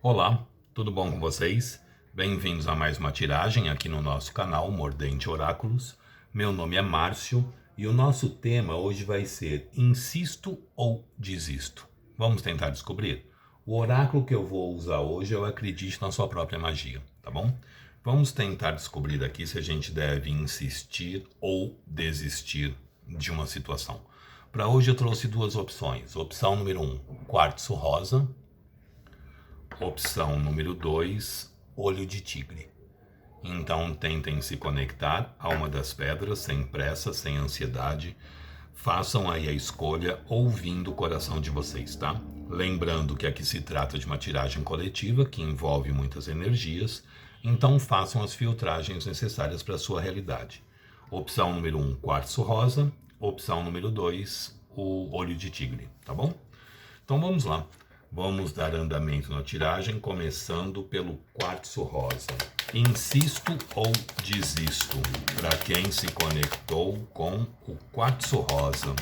Olá, tudo bom com vocês? Bem-vindos a mais uma tiragem aqui no nosso canal Mordente Oráculos. Meu nome é Márcio e o nosso tema hoje vai ser Insisto ou Desisto? Vamos tentar descobrir? O oráculo que eu vou usar hoje é o Acredite na Sua Própria Magia, tá bom? Vamos tentar descobrir aqui se a gente deve insistir ou desistir de uma situação. Para hoje eu trouxe duas opções. Opção número 1, quartzo rosa. Opção número 2, olho de tigre. Então tentem se conectar a uma das pedras sem pressa, sem ansiedade. Façam aí a escolha ouvindo o coração de vocês, tá? Lembrando que aqui se trata de uma tiragem coletiva que envolve muitas energias, então façam as filtragens necessárias para a sua realidade. Opção número 1, quartzo rosa. Opção número 2, o olho de tigre, tá bom? Então vamos lá. Vamos dar andamento na tiragem, começando pelo quartzo rosa. Insisto ou desisto? Para quem se conectou com o quartzo rosa.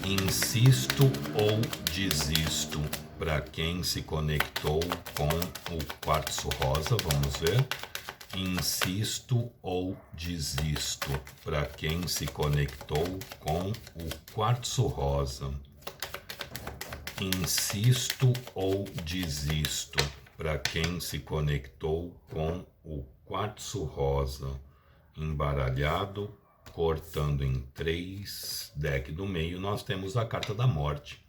Insisto ou desisto? Para quem se conectou com o quartzo rosa, vamos ver. Insisto ou desisto? Para quem se conectou com o quartzo rosa. Insisto ou desisto? Para quem se conectou com o quartzo rosa, embaralhado, cortando em 3, deck do meio, nós temos a carta da morte.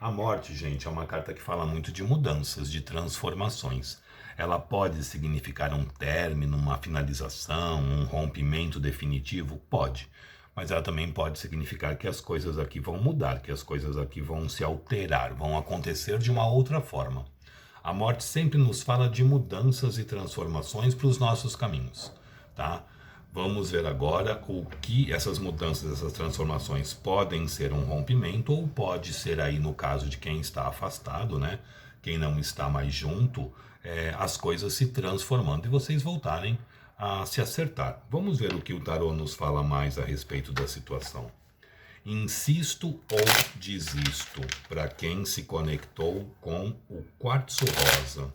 A morte, gente, é uma carta que fala muito de mudanças, de transformações. Ela pode significar um término, uma finalização, um rompimento definitivo? Pode. Mas ela também pode significar que as coisas aqui vão mudar, que as coisas aqui vão se alterar, vão acontecer de uma outra forma. A morte sempre nos fala de mudanças e transformações para os nossos caminhos, tá? Vamos ver agora o que essas mudanças, essas transformações podem ser um rompimento ou pode ser aí no caso de quem está afastado, né? Quem não está mais junto, as coisas se transformando e vocês voltarem a se acertar. Vamos ver o que o tarô nos fala mais a respeito da situação. Insisto ou desisto? Para quem se conectou com o quartzo rosa.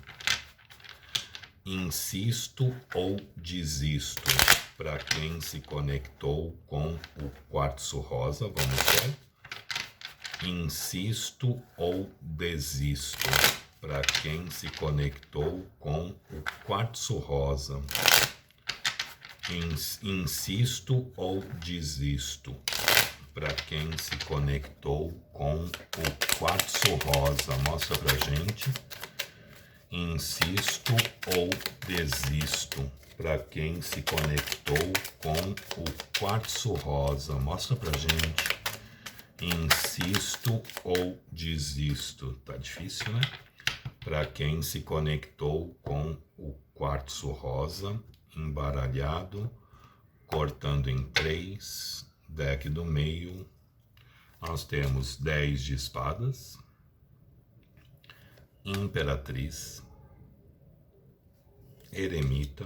Insisto ou desisto? Para quem se conectou com o quartzo rosa, vamos ver. Insisto ou desisto? Para quem se conectou com o quartzo rosa. Insisto ou desisto? Para quem se conectou com o quartzo rosa, mostra pra gente. Insisto ou desisto? Para quem se conectou com o quartzo rosa, mostra pra gente. Insisto ou desisto? Tá difícil, né? Para quem se conectou com o quartzo rosa, embaralhado, cortando em 3, deck do meio, nós temos 10 de espadas, imperatriz, eremita,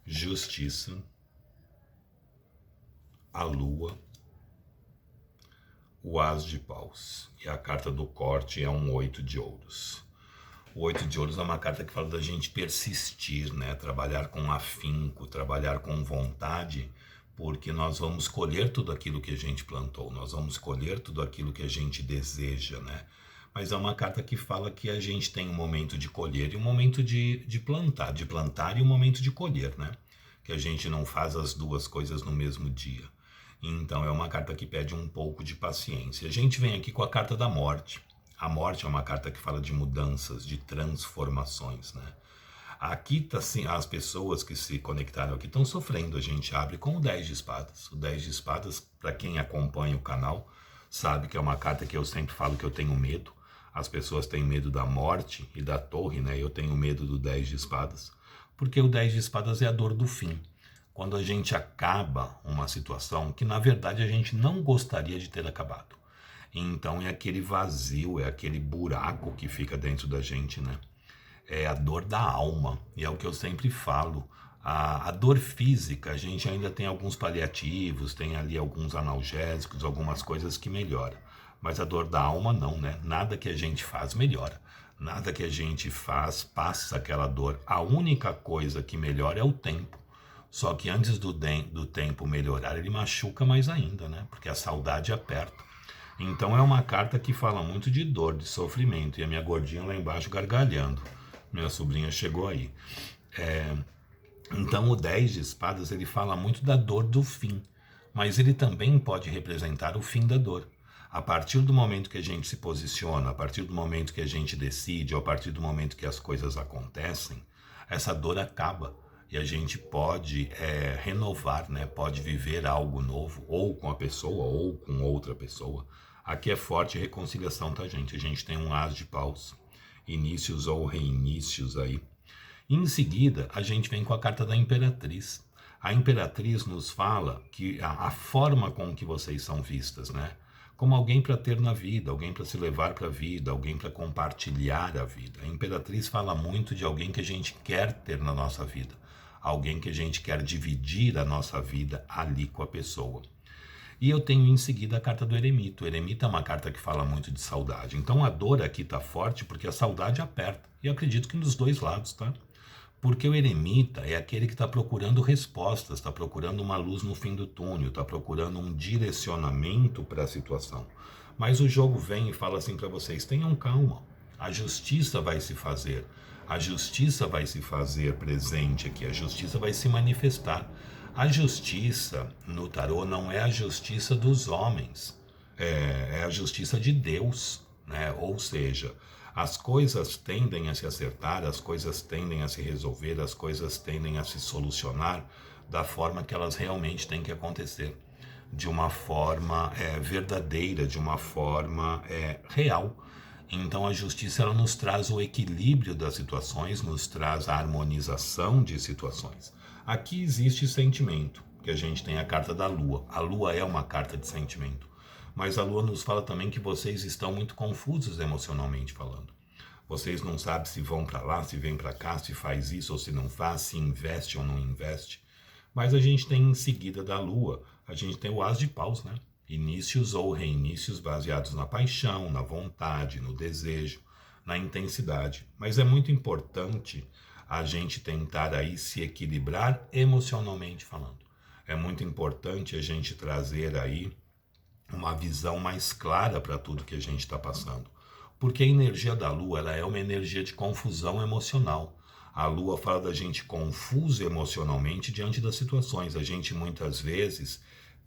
justiça, a lua, o as de paus. E a carta do corte é um 8 de ouros. O 8 de ouros é uma carta que fala da gente persistir, né? Trabalhar com afinco, trabalhar com vontade, porque nós vamos colher tudo aquilo que a gente plantou, nós vamos colher tudo aquilo que a gente deseja, né? Mas é uma carta que fala que a gente tem um momento de colher e um momento de plantar e um momento de colher, né? Que a gente não faz as duas coisas no mesmo dia. Então é uma carta que pede um pouco de paciência. A gente vem aqui com a carta da morte. A morte é uma carta que fala de mudanças, de transformações, né? Aqui tá assim, as pessoas que se conectaram aqui estão sofrendo. A gente abre com o 10 de espadas. O 10 de espadas, para quem acompanha o canal, sabe que é uma carta que eu sempre falo que eu tenho medo. As pessoas têm medo da morte e da torre, né? Eu tenho medo do 10 de espadas, porque o 10 de espadas é a dor do fim. Quando a gente acaba uma situação que, na verdade, a gente não gostaria de ter acabado. Então, é aquele vazio, é aquele buraco que fica dentro da gente, né? É a dor da alma. E é o que eu sempre falo. A dor física, a gente ainda tem alguns paliativos, tem ali alguns analgésicos, algumas coisas que melhoram. Mas a dor da alma não, né? Nada que a gente faz melhora. Nada que a gente faz passa aquela dor. A única coisa que melhora é o tempo. Só que antes do tempo melhorar, ele machuca mais ainda, né? Porque a saudade aperta. Então é uma carta que fala muito de dor, de sofrimento. E a minha gordinha lá embaixo gargalhando. Minha sobrinha chegou aí. Então o 10 de espadas, ele fala muito da dor do fim. Mas ele também pode representar o fim da dor. A partir do momento que a gente se posiciona, a partir do momento que a gente decide, ou a partir do momento que as coisas acontecem, essa dor acaba. E a gente pode renovar, né? Pode viver algo novo, ou com a pessoa, ou com outra pessoa. Aqui é forte reconciliação, tá, gente? A gente tem um as de paus, inícios ou reinícios aí. Em seguida, a gente vem com a carta da Imperatriz. A Imperatriz nos fala que a forma com que vocês são vistas, né? Como alguém para ter na vida, alguém para se levar para a vida, alguém para compartilhar a vida. A Imperatriz fala muito de alguém que a gente quer ter na nossa vida, alguém que a gente quer dividir a nossa vida ali com a pessoa. E eu tenho em seguida a carta do Eremita. O Eremita é uma carta que fala muito de saudade. Então a dor aqui está forte porque a saudade aperta. E eu acredito que nos dois lados, tá? Porque o eremita é aquele que está procurando respostas, está procurando uma luz no fim do túnel, está procurando um direcionamento para a situação. Mas o jogo vem e fala assim para vocês, tenham calma, a justiça vai se fazer, a justiça vai se fazer presente aqui, a justiça vai se manifestar. A justiça no tarô não é a justiça dos homens, é a justiça de Deus, né? Ou seja, as coisas tendem a se acertar, as coisas tendem a se resolver, as coisas tendem a se solucionar da forma que elas realmente têm que acontecer. De uma forma verdadeira, de uma forma real. Então a justiça ela nos traz o equilíbrio das situações, nos traz a harmonização de situações. Aqui existe sentimento, que a gente tem a carta da Lua. A Lua é uma carta de sentimento. Mas a Lua nos fala também que vocês estão muito confusos emocionalmente falando. Vocês não sabem se vão para lá, se vem para cá, se faz isso ou se não faz, se investe ou não investe. Mas a gente tem em seguida da Lua, a gente tem o as de paus, né? Inícios ou reinícios baseados na paixão, na vontade, no desejo, na intensidade. Mas é muito importante a gente tentar aí se equilibrar emocionalmente falando. É muito importante a gente trazer aí uma visão mais clara para tudo que a gente está passando. Porque a energia da Lua ela é uma energia de confusão emocional. A Lua fala da gente confuso emocionalmente diante das situações. A gente muitas vezes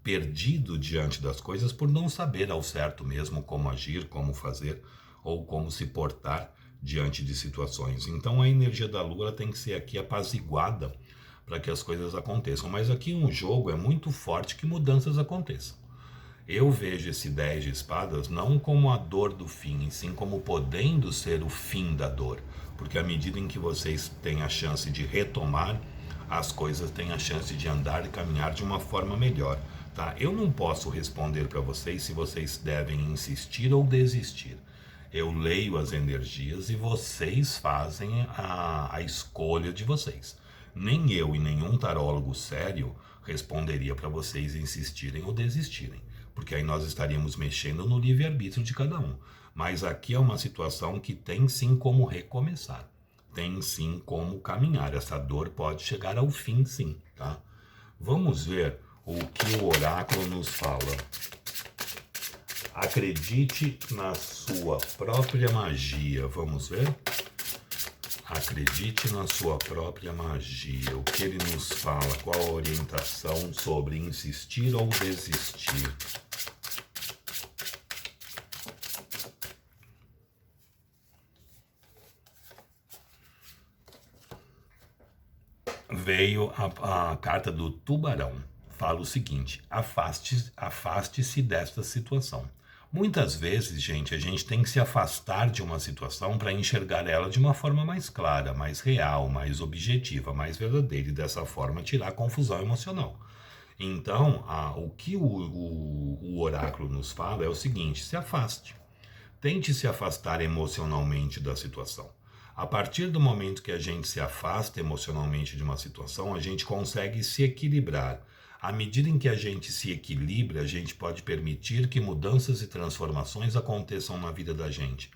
perdido diante das coisas por não saber ao certo mesmo como agir, como fazer ou como se portar diante de situações. Então a energia da Lua ela tem que ser aqui apaziguada para que as coisas aconteçam. Mas aqui um jogo é muito forte que mudanças aconteçam. Eu vejo esse 10 de espadas não como a dor do fim, e sim como podendo ser o fim da dor. Porque à medida em que vocês têm a chance de retomar, as coisas têm a chance de andar e caminhar de uma forma melhor. Tá? Eu não posso responder para vocês se vocês devem insistir ou desistir. Eu leio as energias e vocês fazem a escolha de vocês. Nem eu e nenhum tarólogo sério responderia para vocês insistirem ou desistirem. Porque aí nós estaríamos mexendo no livre-arbítrio de cada um. Mas aqui é uma situação que tem sim como recomeçar. Tem sim como caminhar. Essa dor pode chegar ao fim sim, tá? Vamos ver o que o oráculo nos fala. Acredite na sua própria magia. Vamos ver? Acredite na sua própria magia. O que ele nos fala? Qual a orientação sobre insistir ou desistir? Veio a carta do tubarão. Fala o seguinte: afaste-se desta situação. Muitas vezes, gente, a gente tem que se afastar de uma situação para enxergar ela de uma forma mais clara, mais real, mais objetiva, mais verdadeira e dessa forma tirar a confusão emocional. Então, o que o oráculo nos fala é o seguinte: se afaste. Tente se afastar emocionalmente da situação. A partir do momento que a gente se afasta emocionalmente de uma situação, a gente consegue se equilibrar. À medida em que a gente se equilibra, a gente pode permitir que mudanças e transformações aconteçam na vida da gente.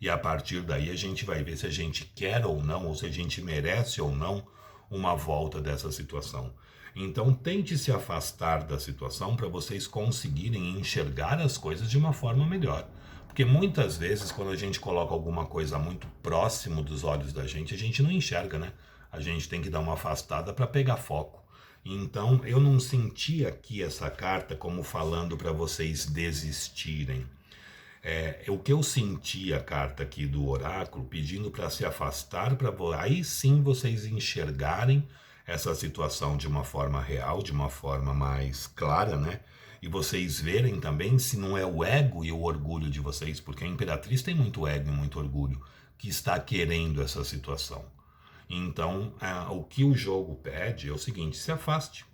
E a partir daí a gente vai ver se a gente quer ou não, ou se a gente merece ou não uma volta dessa situação. Então tente se afastar da situação para vocês conseguirem enxergar as coisas de uma forma melhor. Porque muitas vezes quando a gente coloca alguma coisa muito próximo dos olhos da gente, a gente não enxerga, né? A gente tem que dar uma afastada para pegar foco. Então eu não senti aqui essa carta como falando para vocês desistirem. O que eu senti a carta aqui do oráculo pedindo para se afastar, para aí sim vocês enxergarem essa situação de uma forma real, de uma forma mais clara, né? E vocês verem também se não é o ego e o orgulho de vocês, porque a Imperatriz tem muito ego e muito orgulho, que está querendo essa situação. Então, o que o jogo pede é o seguinte: se afaste.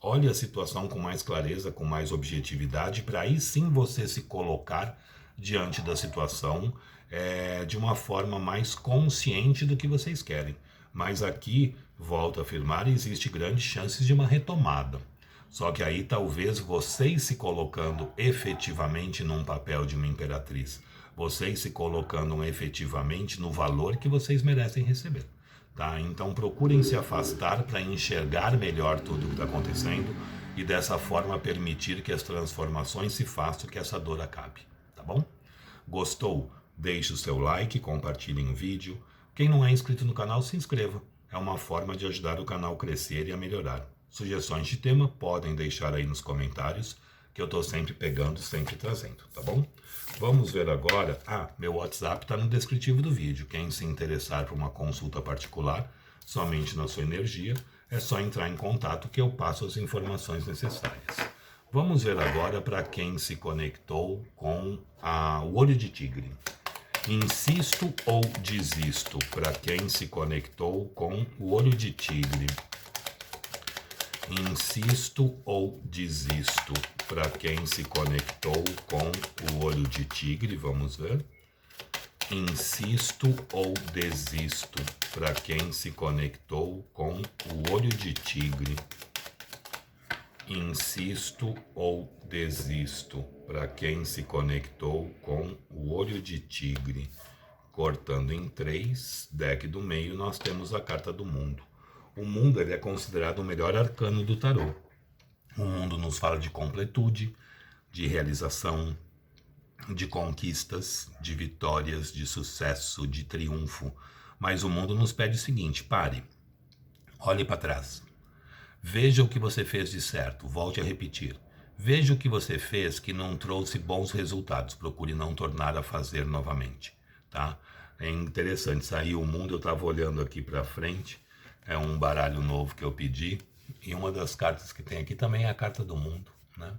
Olhe a situação com mais clareza, com mais objetividade, para aí sim você se colocar diante da situação de uma forma mais consciente do que vocês querem. Mas aqui, volto a afirmar, existe grandes chances de uma retomada. Só que aí talvez vocês se colocando efetivamente num papel de uma imperatriz, vocês se colocando efetivamente no valor que vocês merecem receber. Tá? Então procurem se afastar para enxergar melhor tudo o que está acontecendo e dessa forma permitir que as transformações se façam, que essa dor acabe. Tá bom? Gostou? Deixe o seu like, compartilhe o vídeo. Quem não é inscrito no canal, se inscreva. É uma forma de ajudar o canal a crescer e a melhorar. Sugestões de tema podem deixar aí nos comentários, que eu estou sempre pegando, sempre trazendo, tá bom? Vamos ver agora. Meu WhatsApp está no descritivo do vídeo. Quem se interessar por uma consulta particular, somente na sua energia, é só entrar em contato que eu passo as informações necessárias. Vamos ver agora para quem se conectou com o olho de tigre. Insisto ou desisto? Para quem se conectou com o olho de tigre. Insisto ou desisto? Para quem se conectou com o olho de tigre, vamos ver. Insisto ou desisto? Para quem se conectou com o olho de tigre. Insisto ou desisto? Para quem se conectou com o olho de tigre. Cortando em 3, deck do meio, nós temos a carta do mundo. O mundo ele é considerado o melhor arcano do tarô. O mundo nos fala de completude, de realização, de conquistas, de vitórias, de sucesso, de triunfo. Mas o mundo nos pede o seguinte: pare, olhe para trás. Veja o que você fez de certo, volte a repetir. Veja o que você fez que não trouxe bons resultados, procure não tornar a fazer novamente, tá? É interessante, saiu o mundo, eu estava olhando aqui para frente, é um baralho novo que eu pedi, e uma das cartas que tem aqui também é a carta do mundo, né?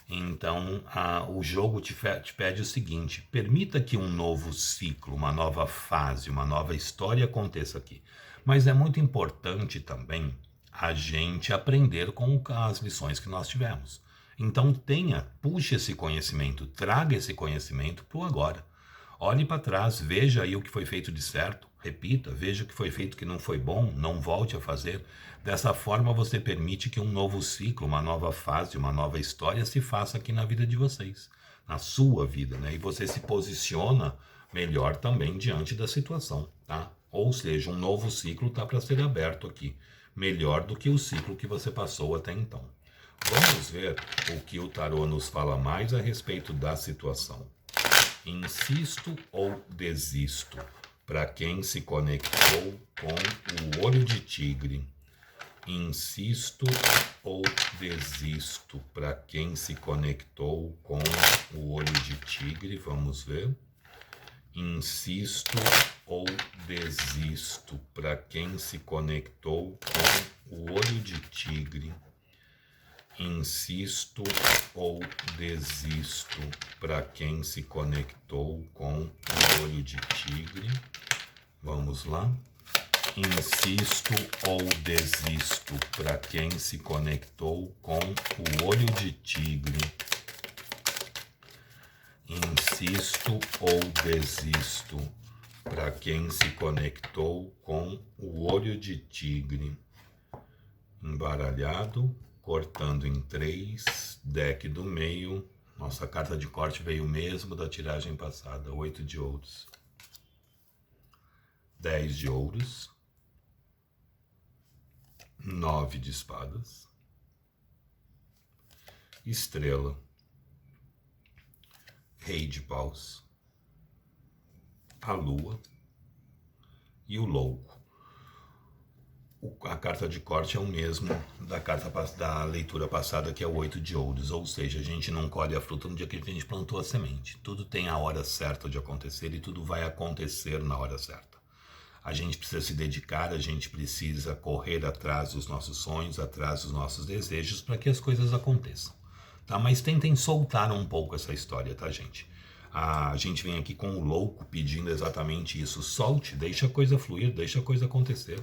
Então, o jogo te pede o seguinte: permita que um novo ciclo, uma nova fase, uma nova história aconteça aqui. Mas é muito importante também a gente aprender com as lições que nós tivemos. Então puxe esse conhecimento, traga esse conhecimento para o agora. Olhe para trás, veja aí o que foi feito de certo, repita, veja o que foi feito que não foi bom, não volte a fazer. Dessa forma você permite que um novo ciclo, uma nova fase, uma nova história se faça aqui na vida de vocês, na sua vida, né? E você se posiciona melhor também diante da situação, tá? Ou seja, um novo ciclo está para ser aberto aqui, melhor do que o ciclo que você passou até então. Vamos ver o que o tarô nos fala mais a respeito da situação. Insisto ou desisto? Para quem se conectou com o olho de tigre. Insisto ou desisto? Para quem se conectou com o olho de tigre, vamos ver. Insisto ou desisto? Para quem se conectou com o olho de tigre. Insisto ou desisto? Para quem se conectou com o olho de tigre. Vamos lá. Insisto ou desisto? Para quem se conectou com o olho de tigre. Insisto ou desisto? Para quem se conectou com o olho de tigre. Embaralhado. cortando em 3, deck do meio. Nossa carta de corte veio mesmo da tiragem passada, 8 de ouros, 10 de ouros, 9 de espadas, estrela, rei de paus, a lua e o louco. A carta de corte é o mesmo da leitura passada, que é o 8 de ouros, ou seja, a gente não colhe a fruta no dia que a gente plantou a semente. Tudo tem a hora certa de acontecer e tudo vai acontecer na hora certa. A gente precisa se dedicar, a gente precisa correr atrás dos nossos sonhos, atrás dos nossos desejos para que as coisas aconteçam. Tá? Mas tentem soltar um pouco essa história, tá, gente? A gente vem aqui com o louco pedindo exatamente isso. Solte, deixa a coisa fluir, deixa a coisa acontecer.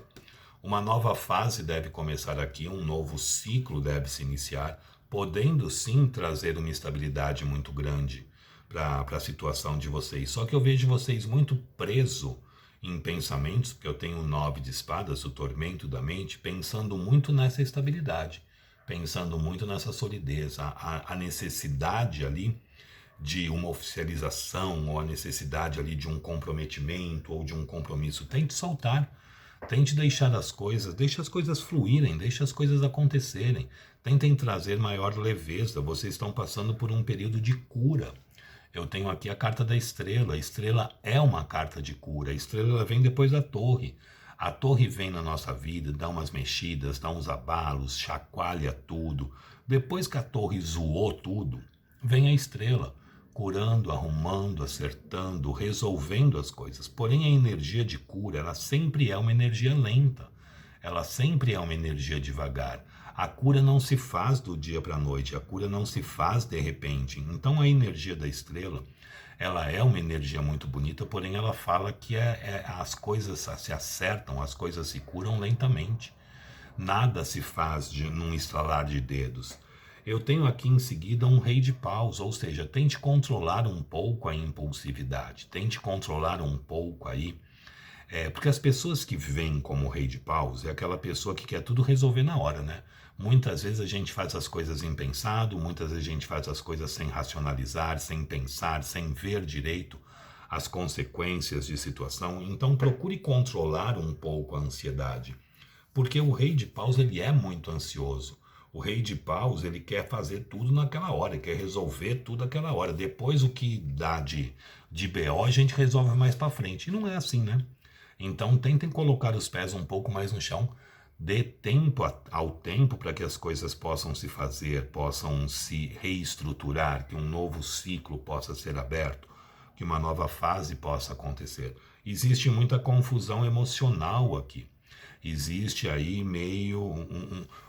Uma nova fase deve começar aqui, um novo ciclo deve se iniciar, podendo sim trazer uma estabilidade muito grande para a situação de vocês. Só que eu vejo vocês muito presos em pensamentos, porque eu tenho o 9 de espadas, o tormento da mente, pensando muito nessa estabilidade, pensando muito nessa solidez, a necessidade ali de uma oficialização, ou a necessidade ali de um comprometimento ou de um compromisso. Tente soltar. Tente deixar as coisas, deixe as coisas fluírem, deixe as coisas acontecerem. Tentem trazer maior leveza. Vocês estão passando por um período de cura. Eu tenho aqui a carta da estrela. A estrela é uma carta de cura. A estrela vem depois da torre. A torre vem na nossa vida, dá umas mexidas, dá uns abalos, chacoalha tudo. Depois que a torre zoou tudo, vem a estrela, curando, arrumando, acertando, resolvendo as coisas. Porém, a energia de cura, ela sempre é uma energia lenta. Ela sempre é uma energia devagar. A cura não se faz do dia para a noite, a cura não se faz de repente. Então, a energia da estrela, ela é uma energia muito bonita, porém ela fala que as coisas se acertam, as coisas se curam lentamente. Nada se faz num estralar de dedos. Eu tenho aqui em seguida um rei de paus, ou seja, tente controlar um pouco a impulsividade, tente controlar um pouco aí, porque as pessoas que vêm como rei de paus é aquela pessoa que quer tudo resolver na hora, né? Muitas vezes a gente faz as coisas impensado, muitas vezes a gente faz as coisas sem racionalizar, sem pensar, sem ver direito as consequências de situação. Então procure controlar um pouco a ansiedade, porque o rei de paus ele é muito ansioso. O rei de paus, ele quer fazer tudo naquela hora, ele quer resolver tudo naquela hora. Depois o que dá de BO a gente resolve mais para frente. E não é assim, né? Então tentem colocar os pés um pouco mais no chão. Dê tempo ao tempo para que as coisas possam se fazer, possam se reestruturar, que um novo ciclo possa ser aberto, que uma nova fase possa acontecer. Existe muita confusão emocional aqui. Existe aí meio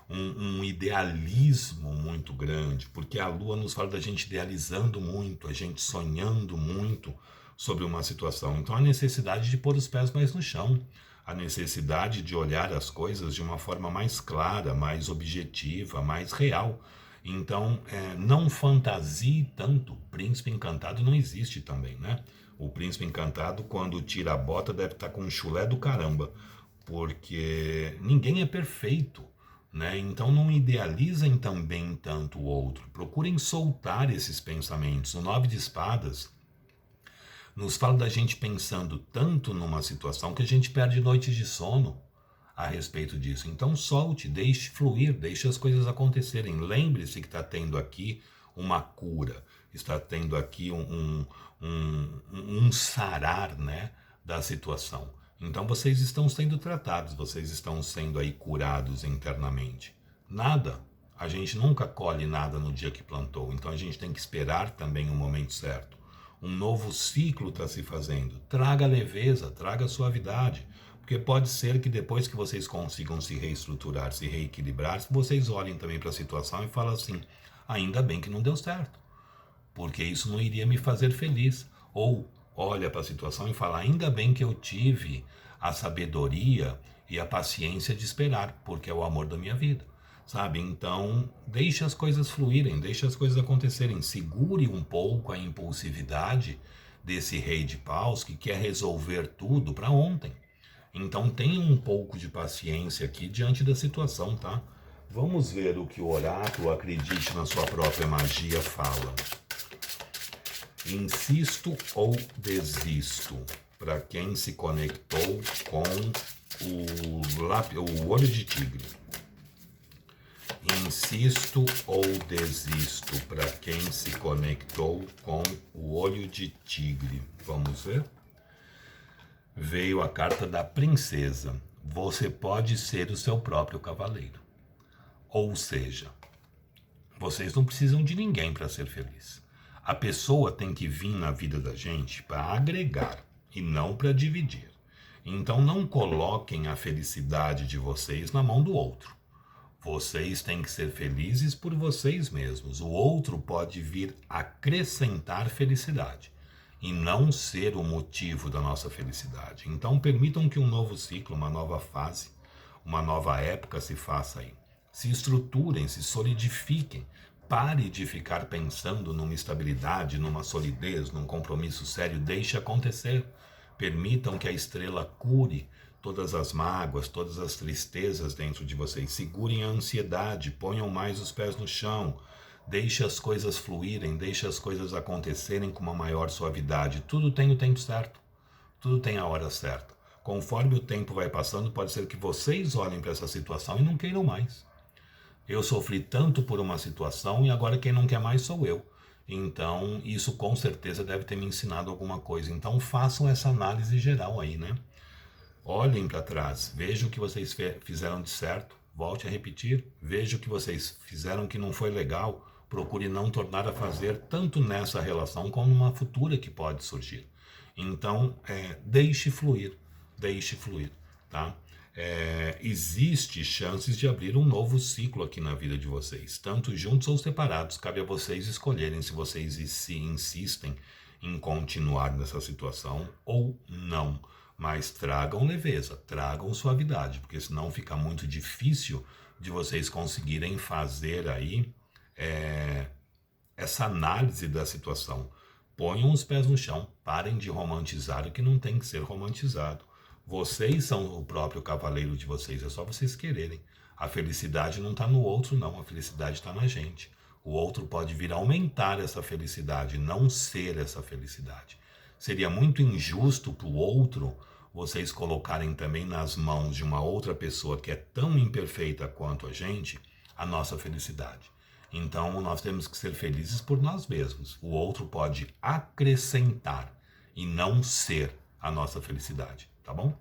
um idealismo muito grande, porque a Lua nos fala da gente idealizando muito, a gente sonhando muito sobre uma situação. Então a necessidade de pôr os pés mais no chão, a necessidade de olhar as coisas de uma forma mais clara, mais objetiva, mais real. Então não fantasie tanto. Príncipe encantado não existe também, né? O príncipe encantado, quando tira a bota, deve estar com um chulé do caramba, porque ninguém é perfeito, né? Então não idealizem também tanto o outro. Procurem soltar esses pensamentos. O 9 de espadas nos fala da gente pensando tanto numa situação que a gente perde noites de sono a respeito disso. Então solte, deixe fluir, deixe as coisas acontecerem. Lembre-se que está tendo aqui uma cura, está tendo aqui um sarar, né, da situação. Então vocês estão sendo tratados, vocês estão sendo aí curados internamente. Nada, a gente nunca colhe nada no dia que plantou, então a gente tem que esperar também o momento certo. Um novo ciclo está se fazendo. Traga leveza, traga suavidade, porque pode ser que depois que vocês consigam se reestruturar, se reequilibrar, vocês olhem também para a situação e falem assim, ainda bem que não deu certo, porque isso não iria me fazer feliz. Ou olha para a situação e fala, ainda bem que eu tive a sabedoria e a paciência de esperar, porque é o amor da minha vida, sabe? Então, deixe as coisas fluírem, deixe as coisas acontecerem, segure um pouco a impulsividade desse rei de paus que quer resolver tudo para ontem. Então, tenha um pouco de paciência aqui diante da situação, tá? Vamos ver o que o oráculo, acredite na sua própria magia, fala. Insisto ou desisto? Para quem se conectou com o olho de tigre. Insisto ou desisto? Para quem se conectou com o olho de tigre. Vamos ver? Veio a carta da princesa. Você pode ser o seu próprio cavaleiro. Ou seja, vocês não precisam de ninguém para ser feliz. A pessoa tem que vir na vida da gente para agregar e não para dividir. Então não coloquem a felicidade de vocês na mão do outro. Vocês têm que ser felizes por vocês mesmos. O outro pode vir acrescentar felicidade e não ser o motivo da nossa felicidade. Então permitam que um novo ciclo, uma nova fase, uma nova época se faça aí. Se estruturem, se solidifiquem. Pare de ficar pensando numa estabilidade, numa solidez, num compromisso sério. Deixe acontecer. Permitam que a estrela cure todas as mágoas, todas as tristezas dentro de vocês. Segurem a ansiedade, ponham mais os pés no chão. Deixe as coisas fluírem, deixe as coisas acontecerem com uma maior suavidade. Tudo tem o tempo certo, tudo tem a hora certa. Conforme o tempo vai passando, pode ser que vocês olhem para essa situação e não queiram mais. Eu sofri tanto por uma situação e agora quem não quer mais sou eu. Então, isso com certeza deve ter me ensinado alguma coisa. Então, façam essa análise geral aí, né? Olhem para trás, vejam o que vocês fizeram de certo, volte a repetir, vejam o que vocês fizeram que não foi legal, procure não tornar a fazer tanto nessa relação como numa futura que pode surgir. Então, deixe fluir, tá? Existe chances de abrir um novo ciclo aqui na vida de vocês, tanto juntos ou separados. Cabe a vocês escolherem se vocês se insistem em continuar nessa situação ou não. Mas tragam leveza, tragam suavidade, porque senão fica muito difícil de vocês conseguirem fazer aí essa análise da situação. Ponham os pés no chão, parem de romantizar o que não tem que ser romantizado. Vocês são o próprio cavaleiro de vocês, é só vocês quererem. A felicidade não está no outro, não, a felicidade está na gente. O outro pode vir aumentar essa felicidade, não ser essa felicidade. Seria muito injusto para o outro vocês colocarem também nas mãos de uma outra pessoa que é tão imperfeita quanto a gente, a nossa felicidade. Então nós temos que ser felizes por nós mesmos. O outro pode acrescentar e não ser a nossa felicidade, tá bom?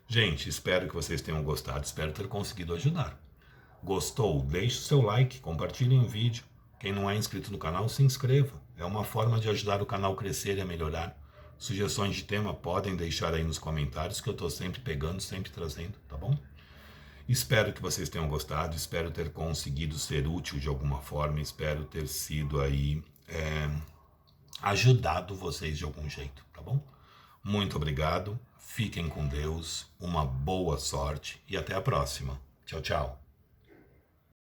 Gente, espero que vocês tenham gostado, espero ter conseguido ajudar. Gostou? Deixe o seu like, compartilhe o vídeo. Quem não é inscrito no canal, se inscreva. É uma forma de ajudar o canal a crescer e a melhorar. Sugestões de tema podem deixar aí nos comentários que eu estou sempre pegando, sempre trazendo, tá bom? Espero que vocês tenham gostado, espero ter conseguido ser útil de alguma forma, espero ter sido aí, ajudado vocês de algum jeito, tá bom? Muito obrigado, fiquem com Deus, uma boa sorte e até a próxima. Tchau, tchau.